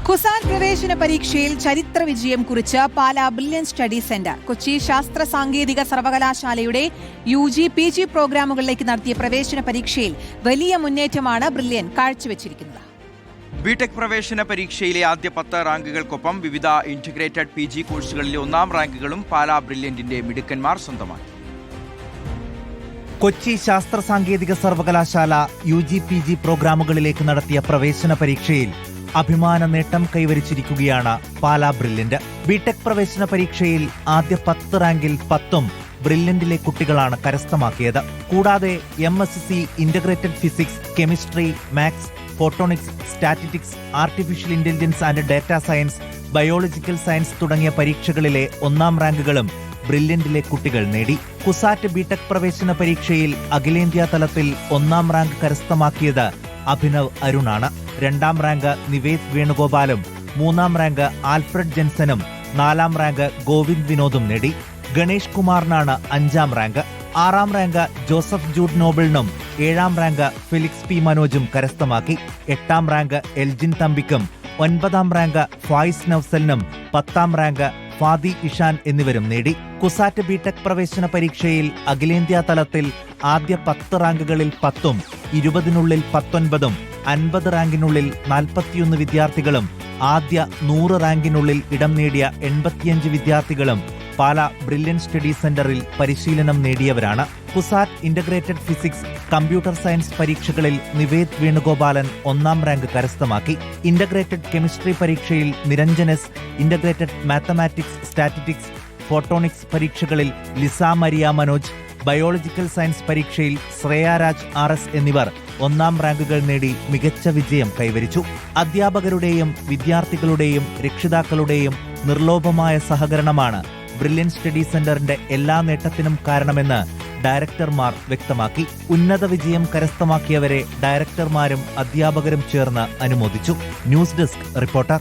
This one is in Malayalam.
കുസാറ്റ് പ്രവേശന പരീക്ഷയിൽ ചരിത്ര വിജയം കുറിച്ച് Pala brilliant study centre. Kochi ശാസ്ത്ര സാങ്കേതിക സർവകലാശാലയുടെ UG PG പ്രോഗ്രാമുകളിലേക്ക് നടത്തിയ പ്രവേശന പരീക്ഷയിൽ വലിയ മുന്നേറ്റമാണ് ബ്രില്യൻ കാഴ്ചവെച്ചിരിക്കുന്നത്. ബിടെക് പ്രവേശന പരീക്ഷയിലെ ആദ്യ 10 റാങ്കുകൾക്കൊപ്പം വിവിധ ഇന്റഗ്രേറ്റഡ് PG കോഴ്സുകളിലെ 1ാം റാങ്കുകളും പാലാ ബ്രില്യന്റിന്റെ മിടുക്കന്മാർ സ്വന്തമാക്കി. കൊച്ചി ശാസ്ത്ര സാങ്കേതിക സർവകലാശാല UG PG പ്രോഗ്രാമുകളിലേക്ക് നടത്തിയ പ്രവേശന പരീക്ഷയിൽ അഭിമാന നേട്ടം കൈവരിച്ചിരിക്കുകയാണ് പാലാ ബ്രില്യന്റ്. ബിടെക് പ്രവേശന പരീക്ഷയിൽ ആദ്യ 10 റാങ്കിൽ 10ഉം ബ്രില്യന്റിലെ കുട്ടികളാണ് കരസ്ഥമാക്കിയത്. കൂടാതെ MSc integrated physics, chemistry, maths, photonics, statistics, artificial intelligence and data science, biological science തുടങ്ങിയ പരീക്ഷകളിലെ 1ാം റാങ്കുകളും ബ്രില്യന്റിലെ കുട്ടികൾ നേടി. കുസാറ്റ് ബിടെക് പ്രവേശന പരീക്ഷയിൽ അഖിലേന്ത്യാ തലത്തിൽ 1ാം റാങ്ക് കരസ്ഥമാക്കിയത് അഭിനവ് അരുണാണ്. 2ാം റാങ്ക് നിവേദ് വേണുഗോപാലും 3ാം റാങ്ക് ആൽഫ്രഡ് ജെൻസനും 4ാം റാങ്ക് ഗോവിന്ദ് വിനോദും നേടി. ഗണേഷ് കുമാറിനാണ് 5ാം റാങ്ക്. 6ാം റാങ്ക് ജോസഫ് ജൂഡ് നോബിളിനും 7ാം റാങ്ക് ഫെലിക്സ് പി മനോജും കരസ്ഥമാക്കി. 8ാം റാങ്ക് എൽജിൻ തമ്പിക്കും 9ാം റാങ്ക് ഫായിസ് നൌസലിനും 10ാം റാങ്ക് ഫാദി ഇഷാൻ എന്നിവരും നേടി. കുസാറ്റ് ബിടെക് പ്രവേശന പരീക്ഷയിൽ അഖിലേന്ത്യാ തലത്തിൽ ആദ്യ 10 റാങ്കുകളിൽ 10ഉം 20നുള്ളിൽ 19ഉം 50 റാങ്കിനുള്ളിൽ 41 വിദ്യാർത്ഥികളും ആദ്യ 100 റാങ്കിനുള്ളിൽ ഇടം നേടിയ 85 വിദ്യാർത്ഥികളും പാലാ ബ്രില്യൻ സ്റ്റഡി സെന്ററിൽ പരിശീലനം നേടിയവരാണ്. CUSAT integrated physics, computer science പരീക്ഷകളിൽ നിവേദ് വേണുഗോപാലൻ 1ാം റാങ്ക് കരസ്ഥമാക്കി. ഇന്റഗ്രേറ്റഡ് കെമിസ്ട്രി പരീക്ഷയിൽ Niranjan S, integrated mathematics, statistics, photonics പരീക്ഷകളിൽ Lisa Maria Manoj, biological science പരീക്ഷയിൽ ശ്രേയ രാജ് RS എന്നിവർ 1ാം റാങ്കുകൾ നേടി മികച്ച വിജയം കൈവരിച്ചു. അധ്യാപകരുടെയും വിദ്യാർത്ഥികളുടെയും രക്ഷിതാക്കളുടെയും നിർലോഭമായ സഹകരണമാണ് ബ്രില്യൻ സ്റ്റഡി സെന്ററിന്റെ എല്ലാ നേട്ടത്തിനും കാരണമെന്ന് ഡയറക്ടർമാർ വ്യക്തമാക്കി. ഉന്നത വിജയം കരസ്ഥമാക്കിയവരെ ഡയറക്ടർമാരും അധ്യാപകരും ചേർന്ന് അനുമോദിച്ചു. News desk reporter.